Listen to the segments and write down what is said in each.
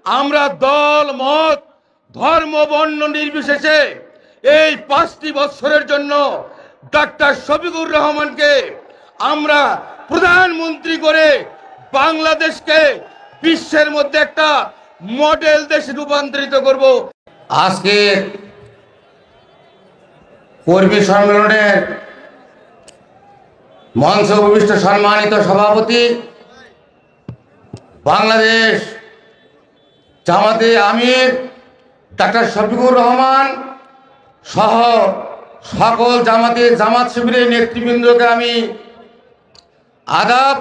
আমরা দল মত ধর্ম বর্ণ নির্বিশেষে এই 5টি বছরের জন্য ডক্টর শফিকুর রহমানকে আমরা প্রধানমন্ত্রী করে বাংলাদেশকে বিশ্বের মধ্যে একটা মডেল দেশে রূপান্তরিত করব। আজকে কর্মী সম্মেলনের মঞ্চ উপবিষ্ট সম্মানিত সভাপতি বাংলাদেশ জামাতে আমির ডক্টর শফিকুর রহমান সহ সকল জামাত শিবিরের নেতৃবৃন্দকে আমি আদাব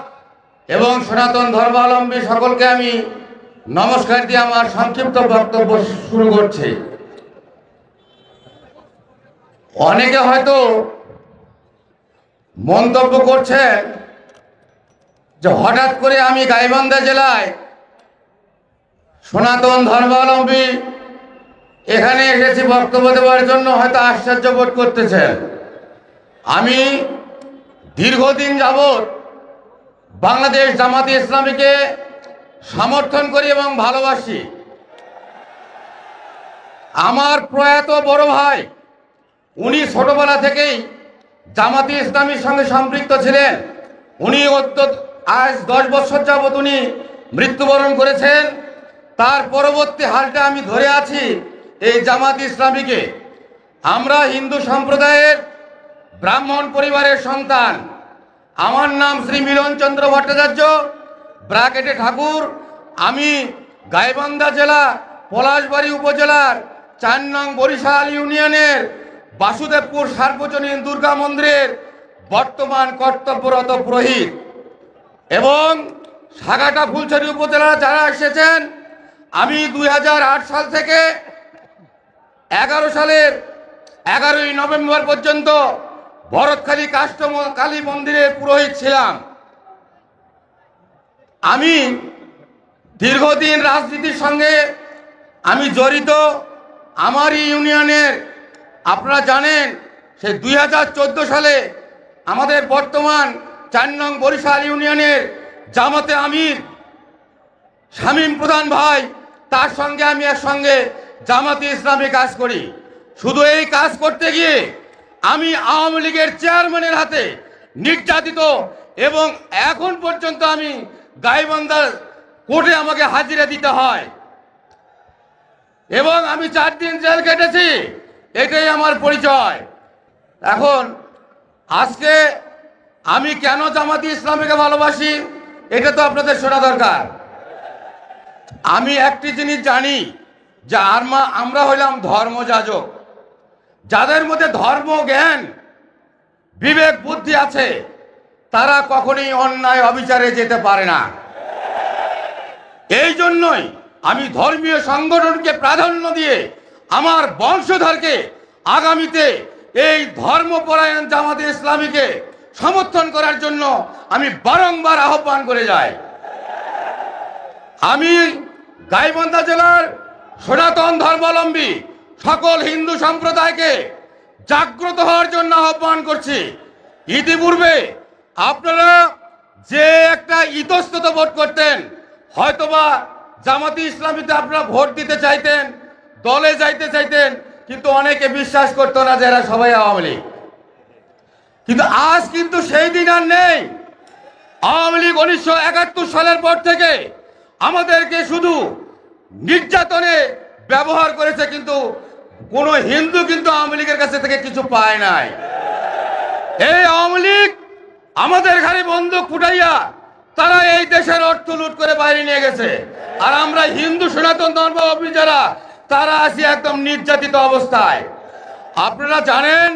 এবং সনাতন ধর্মাবলম্বী সকলকে আমি নমস্কার দিয়ে আমার সংক্ষিপ্ত বক্তব্য শুরু করছি। অনেকে হয়তো মন্তব্য করছেন যে হঠাৎ করে আমি গাইবান্ধা জেলায় সনাতন ধর্মাবলম্বী এখানে এসেছি বক্তব্য দেওয়ার জন্য, হয়তো আশ্চর্য বোধ করতেছেন। আমি দীর্ঘদিন যাবৎ বাংলাদেশ জামাতে ইসলামীকে সমর্থন করি এবং ভালোবাসি। আমার প্রয়াত বড় ভাই উনি ছোটবেলা থেকেই জামাতে ইসলামীর সঙ্গে সম্পৃক্ত ছিলেন। উনি আজ 10 বছর যাবৎ উনি মৃত্যুবরণ করেছেন। তার পরবর্তী হালটা আমি ধরে আছি এই জামাতে ইসলামীকে। আমরা হিন্দু সম্প্রদায়ের ব্রাহ্মণ পরিবারের সন্তান। আমার নাম শ্রী মিলনচন্দ্র ভট্টাচার্য, ব্রাকেটে ঠাকুর। আমি গাইবান্ধা জেলা পলাশবাড়ী উপজেলার 4 নং বরিশাল ইউনিয়নের বাসুদেবপুর সার্বজনীন দুর্গা মন্দিরের বর্তমান কর্তব্যরত পুরোহিত। এবং সাগাটা ফুলছড়ি উপজেলার যারা এসেছেন, আমি 2008 সাল থেকে 11 সালের 11ই নভেম্বর পর্যন্ত ভরতখালী কালী মন্দিরের পুরোহিত ছিলাম। আমি দীর্ঘদিন রাজনীতির সঙ্গে আমি জড়িত। আমারই ইউনিয়নের আপনারা জানেন সে 2014 সালে আমাদের বর্তমান 4 নং বরিশাল ইউনিয়নের জামাতে আমির শামীম প্রধান ভাই, তার সঙ্গে আমি একসঙ্গে জামাতে ইসলামী কাজ করি। শুধু এই কাজ করতে গিয়ে আমি আওয়ামী লীগের চেয়ারম্যানের হাতে নির্যাতিত এবং এখন পর্যন্ত আমি গাইবান্ধার কোর্টে আমাকে হাজিরা দিতে হয় এবং আমি 4 দিন জেল কেটেছি। এটাই আমার পরিচয়। এখন আজকে আমি কেন জামাতে ইসলামীকে ভালোবাসি এটা তো আপনাদের শোনা দরকার। আমি একটি জিনিস জানি যে আমরা হইলাম ধর্মযাজক। যাদের মধ্যে ধর্ম জ্ঞান বিবেক বুদ্ধি আছে তারা কখনোই অন্যায় অবিচারে যেতে পারে না। এই জন্যই আমি ধর্মীয় সংগঠনকে প্রাধান্য দিয়ে আমার বংশধরকে আগামীতে এই ধর্মপরায়ণ জামাতে ইসলামীকে সমর্থন করার জন্য আমি বারংবার আহ্বান করে যাই। আমি গাইবান্ধা জেলার সনাতন ধর্মাবলম্বী সকল হিন্দু সম্প্রদায়কে জাগ্রত হওয়ার জন্য আহ্বান করছি। ইতিপূর্বে আপনারা যে একটা ইতস্তত ভোট করতেন, হয়তোবা জামাতে ইসলামীতে আপনারা ভোট দিতে চাইতেন, দলে যাইতে চাইতেন, কিন্তু অনেকে বিশ্বাস করতো না যে এরা সবাই আওয়ামী লীগ। কিন্তু আজ কিন্তু সেই দিন আর নেই। আওয়ামী লীগ 1971 সালের পর থেকে আমাদেরকে শুধু নির্যাতনে ব্যবহার করেছে, কিন্তু কোনো হিন্দু কিন্তু আওয়ামী লীগের কাছে থেকে কিছু পায় নাই। এই আওয়ামী লীগ আমাদের ঘাড়ে বন্দুক ফুটাইয়া তারা এই দেশের অর্থ লুট করে বাইরে নিয়ে গেছে। আর আমরা হিন্দু সনাতন ধর্মাবলম্বী যারা তারা আছি একদম নির্যাতিত অবস্থায়। আপনারা জানেন,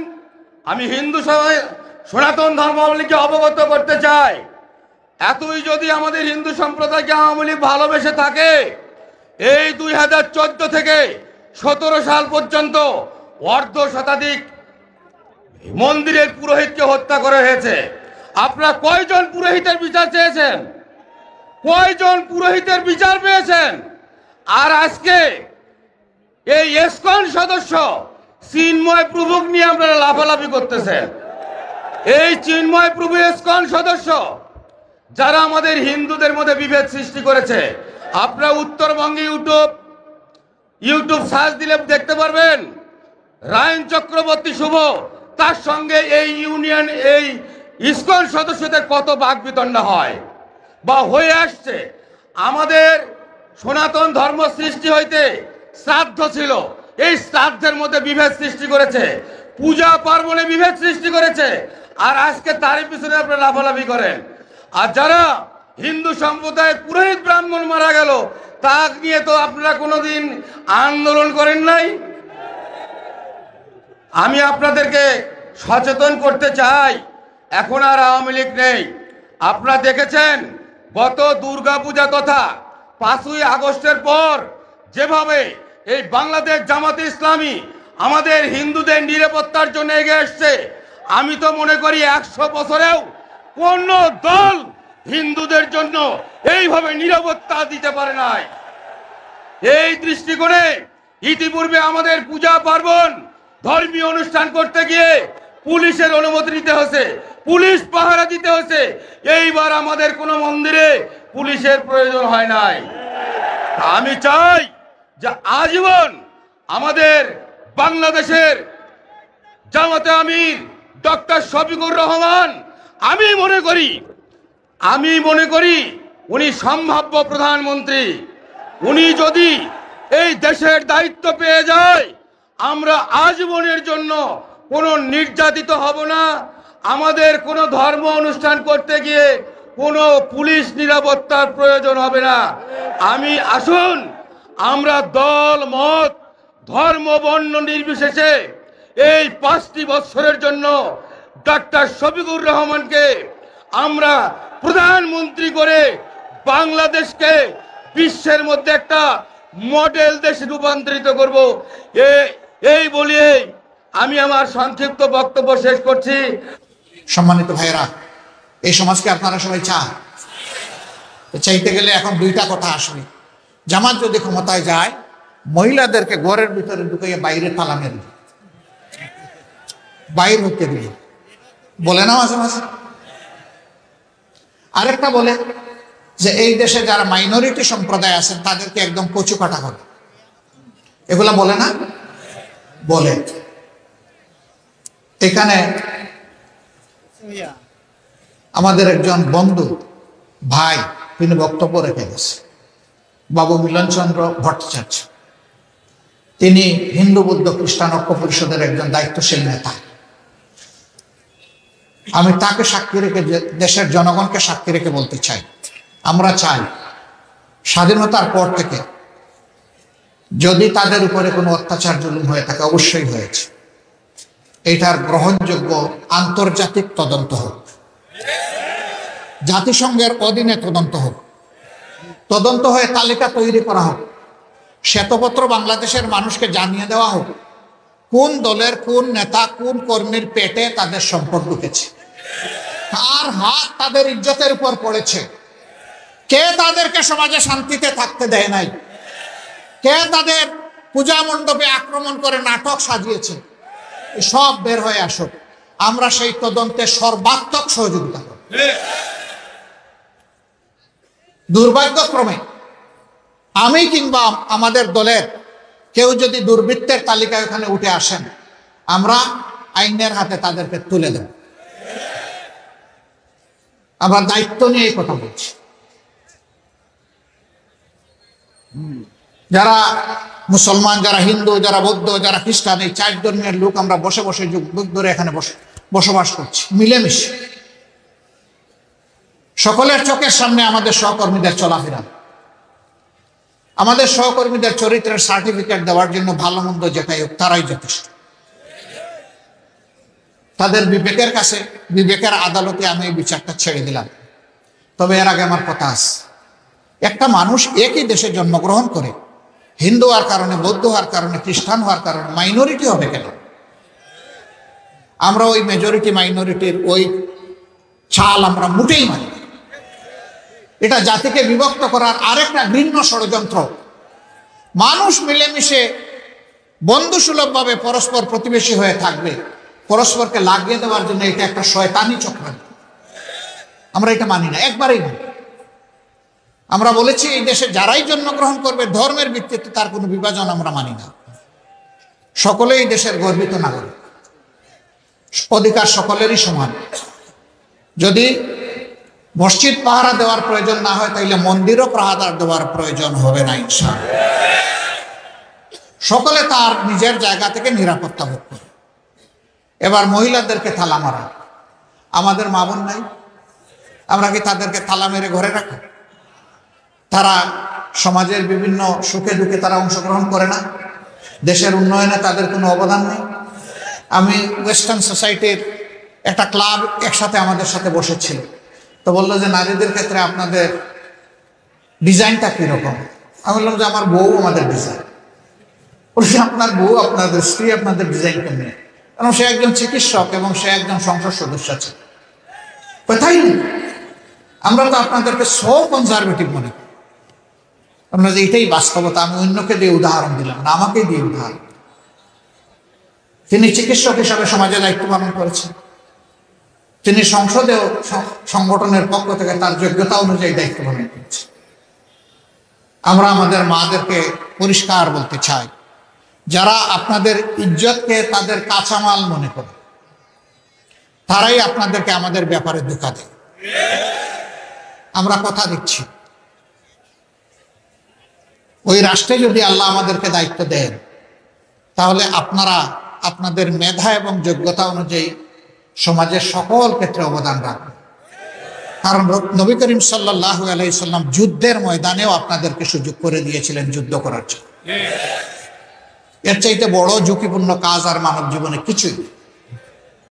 আমি হিন্দু সনাতন ধর্মাবলম্বীকে অবগত করতে চাই, এতই যদি আমাদের হিন্দু সম্প্রদায়কে আওয়ামী লীগ ভালোবেসে থাকে, এই 2014 থেকে 17 সাল পর্যন্ত 1/2 শতাধিক মন্দিরের পুরোহিতকে হত্যা করা হয়েছে। আপনারা কয়জন পুরোহিতের বিচার চেয়েছেন? কয়জন পুরোহিতের বিচার পেয়েছেন? আর আজকে এই ইসকন সদস্য চিন্ময় প্রভুক নিয়ে আপনারা লাফালাফি করতেছেন। এই চিন্ময় প্রভু ইসকন সদস্য যারা আমাদের হিন্দুদের মধ্যে বিভেদ সৃষ্টি করেছে, আপনারা উত্তরবঙ্গে ইউটিউব সার্চ দিলে দেখতে পারবেন রায়ন চক্রবর্তী শুভ তার সঙ্গে এই ইসকন সদস্যদের কত বাকবিতণ্ডা হয় বা হয়ে আসছে। আমাদের সনাতন ধর্ম সৃষ্টি হইতে শ্রাদ্ধ ছিল, এই শ্রাদ্ধের মধ্যে বিভেদ সৃষ্টি করেছে, পূজা পার্বণে বিভেদ সৃষ্টি করেছে, আর আজকে তারই পিছনে আপনারা লাফালাফি করেন। আর যারা হিন্দু সম্প্রদায়ের পুরোহিত ব্রাহ্মণ মারা গেল তা নিয়ে তো আপনারা কোনোদিন আন্দোলন করেন নাই। আমি আপনাদেরকে সচেতন করতে চাই, এখন আর আওয়ামী লীগ নেই। আপনারা দেখেছেন গত দুর্গাপূজা তথা 5ই আগস্টের পর যেভাবে এই বাংলাদেশ জামাতে ইসলামী আমাদের হিন্দুদের নিরাপত্তার জন্য এগিয়ে এসছে, আমি তো মনে করি 100 বছরেও কোন দল হিন্দুদের জন্য এইভাবে নিরাপত্তা দিতে পারে নাই। এই দৃষ্টিকোণে ইতিপূর্বে আমাদের পূজা পার্বণ ধর্মীয় অনুষ্ঠান করতে গিয়ে পুলিশের অনুমতি নিতে হয়েছে, পুলিশ পাহারা দিতে হয়েছে। এইবার আমাদের কোনো মন্দিরে পুলিশের প্রয়োজন হয় নাই। আমি চাই যে আজীবন আমাদের বাংলাদেশের জামাতে আমির ডক্টর শফিকুর রহমান, আমি মনে করি উনি সম্ভাব্য প্রধানমন্ত্রী। উনি যদি এই দেশের দায়িত্ব পেয়ে যায়, আমরা আজীবনের জন্য কোনো নির্যাতিত হব না। আমাদের কোনো ধর্ম অনুষ্ঠান করতে গিয়ে কোনো পুলিশ নিরাপত্তার প্রয়োজন হবে না। আসুন আমরা দল মত ধর্ম বর্ণ নির্বিশেষে এই 5টি বছরের জন্য ডক্টর শফিকুর রহমানকে আমরা প্রধানমন্ত্রী করে বাংলাদেশকে বিশ্বের মধ্যে একটা মডেল দেশে রূপান্তরিত করব। এই বলে আমি আমার সংক্ষিপ্ত বক্তব্য শেষ করছি। সম্মানিত ভাইরা, এই সমাজকে আপনারা সবাই চাইতে গেলে এখন 2টা কথা আসবে। জামাত যদি ক্ষমতায় যায়, মহিলাদেরকে ঘরের ভিতরে ঢুকিয়ে বাইরে তালা মেরে বাইর হতে দিবে, বলে না মাঝে মাঝে। আরেকটা বলে যে এই দেশে যারা মাইনরিটি সম্প্রদায় আছেন তাদেরকে একদম কচু কাটা হবে, এগুলা বলে না? বলে। এখানে আমাদের একজন বন্ধু ভাই, তিনি বক্তব্য রেখে গেছে, বাবু মিলনচন্দ্র ভট্টাচার্য। তিনি হিন্দু বৌদ্ধ খ্রিস্টান ঐক্য পরিষদের একজন দায়িত্বশীল নেতা। আমি তাকে সাক্ষী রেখে, দেশের জনগণকে সাক্ষী রেখে বলতে চাই, আমরা চাই স্বাধীনতার পর থেকে যদি তাদের উপরে কোনো অত্যাচার জুলুম হয়ে থাকে, অবশ্যই হয়েছে, এটার গ্রহণযোগ্য আন্তর্জাতিক তদন্ত হোক, জাতিসংঘের অধীনে তদন্ত হোক, তদন্ত হয়ে তালিকা তৈরি করা হোক, শ্বেতপত্র বাংলাদেশের মানুষকে জানিয়ে দেওয়া হোক কোন দলের কোন নেতা কোন কর্মীর পেটে তাদের সম্পদ ঢুকেছে, কার হাত তাদের ইজ্জতের উপর পড়েছে, কে তাদেরকে সমাজে শান্তিতে থাকতে দেয় নাই, কে তাদের পূজা মণ্ডপে আক্রমণ করে নাটক সাজিয়েছে, সব বের হয়ে আসুক। আমরা সেই তদন্তে সর্বাত্মক সহযোগিতা করব। দুর্ভাগ্যক্রমে আমি কিংবা আমাদের দলের কেউ যদি দুর্বৃত্তের তালিকায় ওখানে উঠে আসেন, আমরা আইনের হাতে তাদেরকে তুলে দেব। আমরা দায়িত্ব নিয়ে এই কথা বলছি। যারা মুসলমান, যারা হিন্দু, যারা বৌদ্ধ, যারা খ্রিস্টান, এই 4 ধর্মের লোক আমরা বসে বসে যুগ যুগ ধরে এখানে বসবাস করছি মিলেমিশে। সকলের চোখের সামনে আমাদের সহকর্মীদের চলাফেরা, আমাদের সহকর্মীদের চরিত্রের সার্টিফিকেট দেওয়ার জন্য ভালো মন্দ যেটাই হোক তারাই যথেষ্ট। তাদের বিবেকের কাছে, বিবেকের আদালতে আমি এই বিচারটা ছেড়ে দিলাম। তবে এর আগে আমার কথা আছে, একটা মানুষ একই দেশে জন্মগ্রহণ করে, হিন্দু হওয়ার কারণে, বৌদ্ধ হওয়ার কারণে, খ্রিস্টান হওয়ার কারণে মাইনরিটি হবে কেন? আমরা ওই মেজরিটি মাইনরিটির ওই ছাল আমরা মুটেই মানি। এটা জাতিকে বিভক্ত করার আরেকটা ঘৃণ্য ষড়যন্ত্র। মানুষ মিলেমিশে বন্ধুসুলভভাবে পরস্পর প্রতিবেশী হয়ে থাকবে, পরস্পরকে লাগিয়ে দেওয়ার জন্য এটা একটা শয়তানি চক্রান্ত। আমরা এটা মানি না, একবারেই মানি। আমরা বলেছি এই দেশে যারাই জন্মগ্রহণ করবে ধর্মের ভিত্তিতে তার কোনো বিভাজন আমরা মানি না। সকলেই দেশের গর্বিত নাগরিক, অধিকার সকলেরই সমান। যদি মসজিদ পাহারা দেওয়ার প্রয়োজন না হয় তাইলে মন্দিরও পাহারা দেওয়ার প্রয়োজন হবে না ইনশাআল্লাহ। সকলে তার নিজের জায়গা থেকে নিরাপত্তা ভোগ করে। এবার মহিলাদেরকে তালা মারা, আমাদের মা বোন নাই, আমরা কি তাদেরকে তালা মেরে ঘরে রাখি? তারা সমাজের বিভিন্ন সুখে দুঃখে তারা অংশগ্রহণ করে না? দেশের উন্নয়নে তাদের কোনো অবদান নেই? আমি ওয়েস্টার্ন সোসাইটির একটা ক্লাব একসাথে আমাদের সাথে বসেছিল, তো বললো যে নারীদের ক্ষেত্রে আপনাদের ডিজাইনটা কীরকম? আমি বললাম যে আমার বউ আমাদের ডিজাইন। বলছি আপনার বউ, আপনাদের স্ত্রী আপনাদের ডিজাইন কেমনি? কারণ সে একজন চিকিৎসক এবং সে একজন সংসদ সদস্য আছে। কোথায় নেই, আমরা তো আপনাদেরকে সো কনজারভেটিভ মনে করি। আমরা যে এটাই বাস্তবতা। আমি অন্যকে দিয়ে উদাহরণ দিলাম না, আমাকেই দিয়ে উদাহরণ। তিনি চিকিৎসক হিসাবে সমাজে দায়িত্ব পালন করেছেন, তিনি সংসদেও সংগঠনের পক্ষ থেকে তার যোগ্যতা অনুযায়ী দায়িত্ব পালন করেছেন। আমরা আমাদের মাদেরকে পরিষ্কার বলতে চাই, যারা আপনাদের ইজ্জতকে তাদের কাঁচামাল মনে করে তারাই আপনাদেরকে আমাদের ব্যাপারে ধোঁকা দেয়। আমরা কথা দিচ্ছি, ওই রাষ্ট্রে যদি আল্লাহ আমাদেরকে দায়িত্ব দেন তাহলে আপনারা আপনাদের মেধা এবং যোগ্যতা অনুযায়ী সমাজের সকল ক্ষেত্রে অবদান রাখবেন। কারণ নবী করিম সাল্লাল্লাহু আলাইহি সাল্লাম যুদ্ধের ময়দানেও আপনাদেরকে সুযোগ করে দিয়েছিলেন যুদ্ধ করার জন্য। এর চাইতে বড় ঝুঁকিপূর্ণ কাজ আর মানব জীবনে কিছুই নেই।